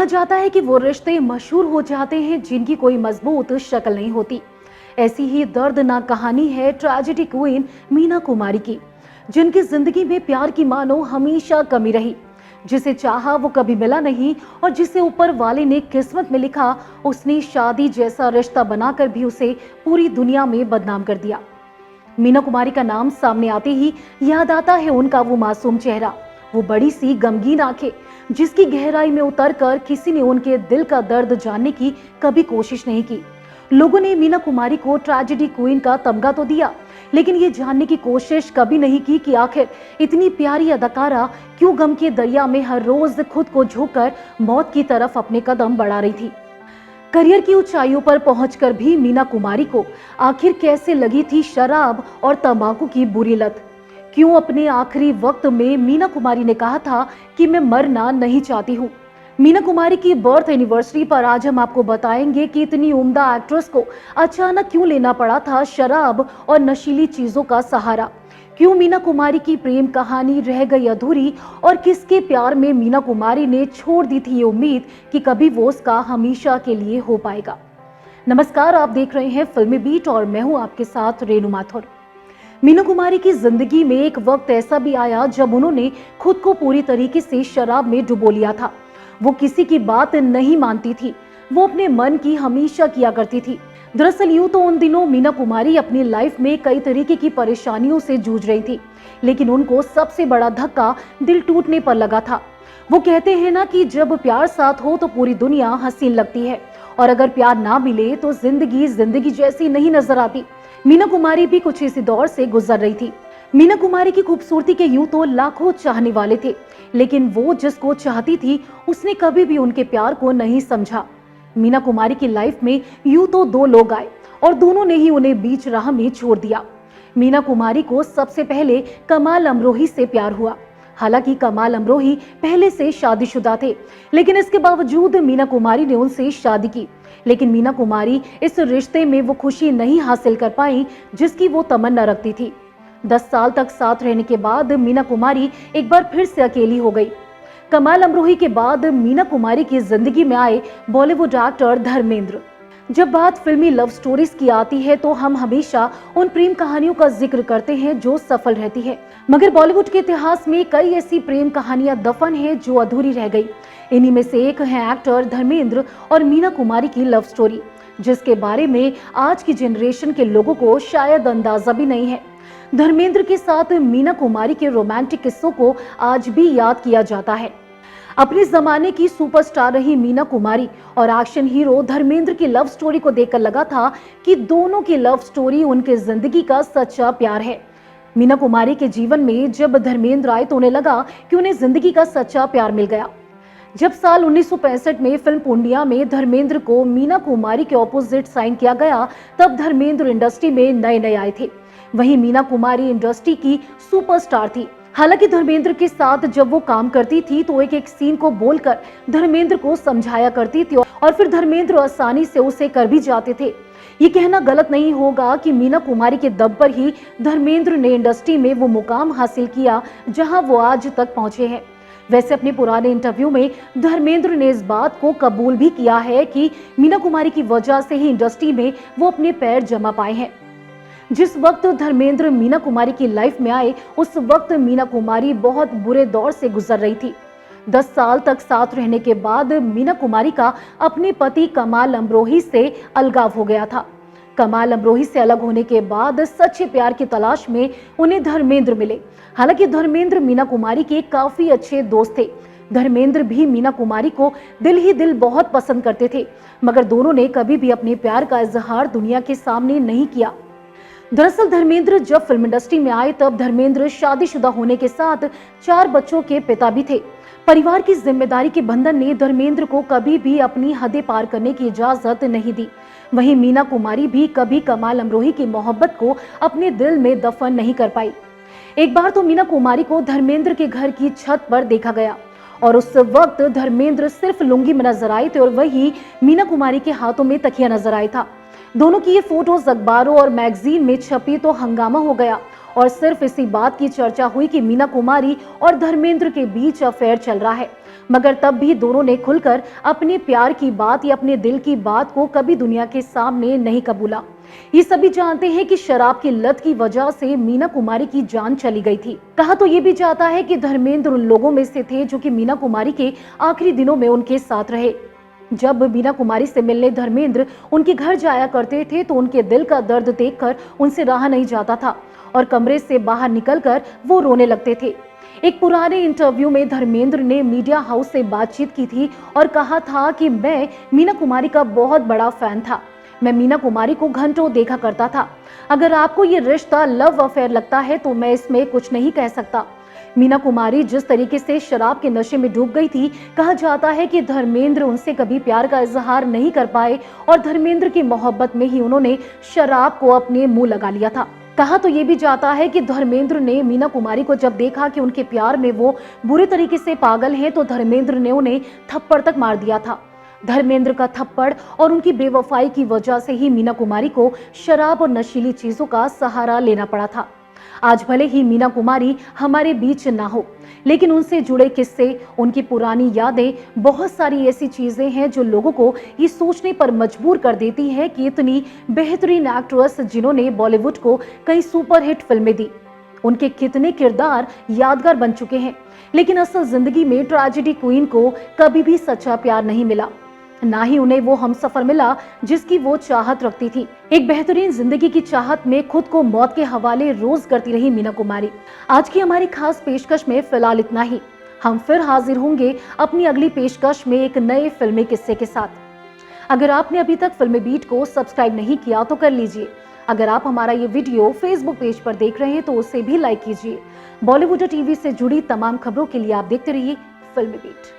कहा जाता है कि वो रिश्ते मशहूर हो जाते हैं जिनकी कोई मजबूत शक्ल नहीं होती। ऐसी ही दर्दनाक कहानी है ट्रेजेडी क्वीन मीना कुमारी की, जिनकी जिंदगी में प्यार की मानो हमेशा कमी रही। जिसे चाहा वो कभी मिला नहीं और जिसे ऊपर वाले ने किस्मत में लिखा, उसने शादी जैसा रिश्ता बनाकर भी उसे पूरी दुनिया में बदनाम कर दिया। मीना कुमारी का नाम सामने आते ही याद आता है उनका वो मासूम चेहरा, वो बड़ी सी गमगीन आंखें, जिसकी गहराई में उतरकर किसी ने उनके दिल का दर्द जानने की कभी कोशिश नहीं की। लोगों ने मीना कुमारी को ट्रेजेडी क्वीन का तमगा तो दिया, लेकिन ये जानने की कोशिश कभी नहीं की कि आखिर इतनी प्यारी अदाकारा क्यों गम के दरिया में हर रोज खुद को झोंककर मौत की तरफ अपने कदम बढ़ा रही थी। करियर की ऊंचाइयों पर पहुंचकर भी मीना कुमारी को आखिर कैसे लगी थी शराब और तंबाकू की बुरी लत? क्यों अपने आखिरी वक्त में मीना कुमारी ने कहा था कि मैं मरना नहीं चाहती हूँ? मीना कुमारी की बर्थ एनिवर्सरी पर आज हम आपको बताएंगे कि इतनी उम्दा एक्ट्रेस को अचानक क्यों लेना पड़ा था शराब और नशीली चीजों का सहारा। क्यों मीना कुमारी की प्रेम कहानी रह गई अधूरी और किसके प्यार में मीना कुमारी ने छोड़ दी थी ये उम्मीद कि कभी वो उसका हमेशा के लिए हो पाएगा। नमस्कार, आप देख रहे हैं फिल्मी बीट और मैं हूं आपके साथ रेणु माथुर। मीना कुमारी की जिंदगी में एक वक्त ऐसा भी आया जब उन्होंने खुद को पूरी तरीके से शराब में डुबो लिया था। वो किसी की बात नहीं मानती थी, वो अपने मन की हमेशा किया करती थी। दरअसल यूं तो उन दिनों मीना कुमारी अपनी लाइफ में कई तरीके की परेशानियों से जूझ रही थी, लेकिन उनको सबसे बड़ा धक्का दिल टूटने पर लगा था। वो कहते हैं ना कि जब प्यार साथ हो तो पूरी दुनिया हसीन लगती है, और अगर प्यार ना मिले तो जिंदगी जिंदगी जैसी नहीं नजर आती। मीना कुमारी भी कुछ इसी दौर से गुजर रही थी। मीना कुमारी की खूबसूरती के यूं तो लाखों चाहने वाले थे, लेकिन वो जिसको चाहती थी उसने कभी भी उनके प्यार को नहीं समझा। मीना कुमारी की लाइफ में यूं तो दो लोग आए और दोनों ने ही उन्हें बीच राह में छोड़ दिया। मीना कुमारी को सबसे पहले कमाल अमरोही से प्यार हुआ। हालांकि कमाल अमरोही पहले से शादीशुदा थे, लेकिन इसके बावजूद मीना कुमारी ने उनसे शादी की। लेकिन मीना कुमारी इस रिश्ते में वो खुशी नहीं हासिल कर पाई जिसकी वो तमन्ना रखती थी। 10 साल तक साथ रहने के बाद मीना कुमारी एक बार फिर से अकेली हो गई। कमाल अमरोही के बाद मीना कुमारी की जिंदगी में आए बॉलीवुड एक्टर धर्मेंद्र। जब बात फिल्मी लव स्टोरीज की आती है तो हम हमेशा उन प्रेम कहानियों का जिक्र करते हैं जो सफल रहती है, मगर बॉलीवुड के इतिहास में कई ऐसी प्रेम कहानियां दफन हैं जो अधूरी रह गई। इन्हीं में से एक है एक्टर धर्मेंद्र और मीना कुमारी की लव स्टोरी, जिसके बारे में आज की जनरेशन के लोगों को शायद अंदाजा भी नहीं है। धर्मेंद्र के साथ मीना कुमारी के रोमांटिक किस्सों को आज भी याद किया जाता है। अपने जमाने की सुपरस्टार रही मीना कुमारी और एक्शन हीरो धर्मेंद्र की लव स्टोरी को देखकर लगा था कि दोनों की लव स्टोरी उनके जिंदगी का सच्चा प्यार है। मीना कुमारी के जीवन में जब धर्मेंद्र आए तो उन्हें लगा कि उन्हें जिंदगी का सच्चा प्यार मिल गया। जब साल 1965 में फिल्म पूर्णिया में धर्मेंद्र को मीना कुमारी के ऑपोजिट साइन किया गया, तब धर्मेंद्र इंडस्ट्री में नए नए आए थे। वहीं मीना कुमारी इंडस्ट्री की सुपरस्टार थी। हालांकि धर्मेंद्र के साथ जब वो काम करती थी तो एक एक सीन को बोलकर धर्मेंद्र को समझाया करती थी और फिर धर्मेंद्र आसानी से उसे कर भी जाते थे। ये कहना गलत नहीं होगा कि मीना कुमारी के दम पर ही धर्मेंद्र ने इंडस्ट्री में वो मुकाम हासिल किया जहां वो आज तक पहुंचे हैं। वैसे अपने पुराने इंटरव्यू में धर्मेंद्र ने इस बात को कबूल भी किया है कि मीना कुमारी की वजह से ही इंडस्ट्री में वो अपने पैर जमा पाए हैं। जिस वक्त धर्मेंद्र मीना कुमारी की लाइफ में आए उस वक्त मीना कुमारी बहुत बुरे दौर से गुजर रही थी। 10 साल तक साथ रहने के बाद मीना कुमारी का अपने पति कमाल अमरोही से अलगाव हो गया था। कमाल अमरोही से अलग होने के बाद सच्चे प्यार की तलाश में उन्हें धर्मेंद्र मिले। हालांकि धर्मेंद्र मीना कुमारी के काफी अच्छे दोस्त थे। धर्मेंद्र भी मीना कुमारी को दिल ही दिल बहुत पसंद करते थे, मगर दोनों ने कभी भी अपने प्यार का इजहार दुनिया के सामने नहीं किया। दरअसल धर्मेंद्र जब फिल्म इंडस्ट्री में आए तब धर्मेंद्र शादीशुदा होने के साथ 4 बच्चों के पिता भी थे। परिवार की जिम्मेदारी के बंधन ने धर्मेंद्र को कभी भी अपनी हदें पार करने की इजाजत नहीं दी। वहीं मीना कुमारी भी कभी कमाल अमरोही की मोहब्बत को अपने दिल में दफन नहीं कर पाई। एक बार तो मीना कुमारी को धर्मेंद्र के घर की छत पर देखा गया और उस वक्त धर्मेंद्र सिर्फ लुंगी में नजर आए थे और वही मीना कुमारी के हाथों में तकिया नजर आया था। दोनों की ये फोटोज अखबारों और मैगजीन में छपी तो हंगामा हो गया और सिर्फ इसी बात की चर्चा हुई कि मीना कुमारी और धर्मेंद्र के बीच अफेयर चल रहा है, मगर तब भी दोनों ने खुलकर अपने प्यार की बात या अपने दिल की बात को कभी दुनिया के सामने नहीं कबूला। ये सभी जानते हैं कि शराब की लत की वजह से मीना कुमारी की जान चली गई थी। कहा तो ये भी जाता है कि धर्मेंद्र उन लोगों में से थे जो कि मीना कुमारी के आखिरी दिनों में उनके साथ रहे। जब मीना कुमारी से मिलने धर्मेंद्र उनके घर जाया करते थे तो उनके दिल का दर्द देखकर उनसे रहा नहीं जाता था और कमरे से बाहर निकलकर वो रोने लगते थे। एक पुराने इंटरव्यू में धर्मेंद्र ने मीडिया हाउस से बातचीत की थी और कहा था कि मैं मीना कुमारी का बहुत बड़ा फैन था। मैं मीना कुमारी को घंटों देखा करता था। अगर आपको ये रिश्ता लव अफेयर लगता है तो मैं इसमें कुछ नहीं कह सकता। मीना कुमारी जिस तरीके से शराब के नशे में डूब गई थी, कहा जाता है कि धर्मेंद्र उनसे कभी प्यार का इजहार नहीं कर पाए और धर्मेंद्र की मोहब्बत में ही उन्होंने शराब को अपने मुंह लगा लिया था। कहा तो ये भी जाता है कि धर्मेंद्र ने मीना कुमारी को जब देखा कि उनके प्यार में वो बुरी तरीके से पागल हैं, तो धर्मेंद्र ने उन्हें थप्पड़ तक मार दिया था। धर्मेंद्र का थप्पड़ और उनकी बेवफाई की वजह से ही मीना कुमारी को शराब और नशीली चीजों का सहारा लेना पड़ा था। आज भले ही मीना कुमारी हमारे बीच ना हो, लेकिन उनसे जुड़े किस्से, उनकी पुरानी यादें, बहुत सारी ऐसी चीजें हैं जो लोगों को ये सोचने पर मजबूर कर देती है कि इतनी बेहतरीन एक्ट्रेस जिन्होंने बॉलीवुड को कई सुपरहिट फिल्में दी, उनके कितने किरदार यादगार बन चुके हैं, लेकिन असल जिंदगी में ट्रेजेडी क्वीन को कभी भी सच्चा प्यार नहीं मिला, ना ही उन्हें वो हमसफर मिला जिसकी वो चाहत रखती थी। एक बेहतरीन जिंदगी की चाहत में खुद को मौत के हवाले रोज करती रही मीना कुमारी। आज की हमारी खास पेशकश में फिलहाल इतना ही। हम फिर हाजिर होंगे अपनी अगली पेशकश में एक नए फिल्मी किस्से के साथ। अगर आपने अभी तक फिल्मी बीट को सब्सक्राइब नहीं किया तो कर लीजिए। अगर आप हमारा ये वीडियो फेसबुक पेज पर देख रहे हैं तो उसे भी लाइक कीजिए। बॉलीवुड टीवी से जुड़ी तमाम खबरों के लिए आप देखते रहिए फिल्मी बीट।